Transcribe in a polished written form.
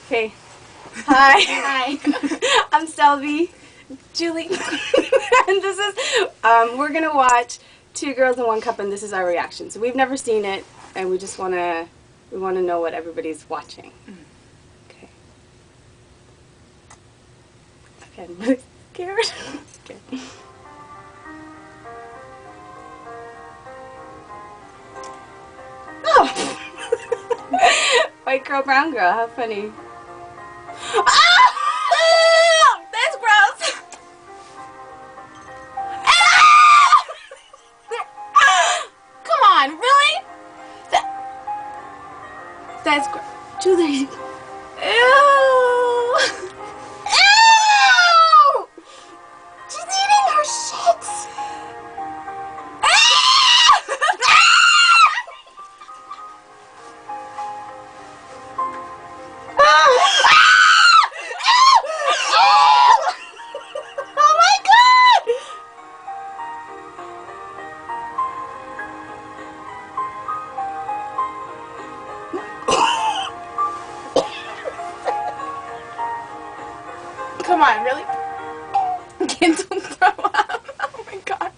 Okay. Hi. Hi. I'm Selby. Julie. And this is, we're going to watch Two Girls in One Cup, and this is our reaction. So we've never seen it, and we just want to, know what everybody's watching. Okay. Okay, I'm really scared. Okay. Oh! White girl, brown girl, how funny. Ah! That's gross! Come on, really? That's gross. Julie. Ew! Ew! She's eating her shit. Oh my god! Come on, really? Kids don't throw up. Oh my god.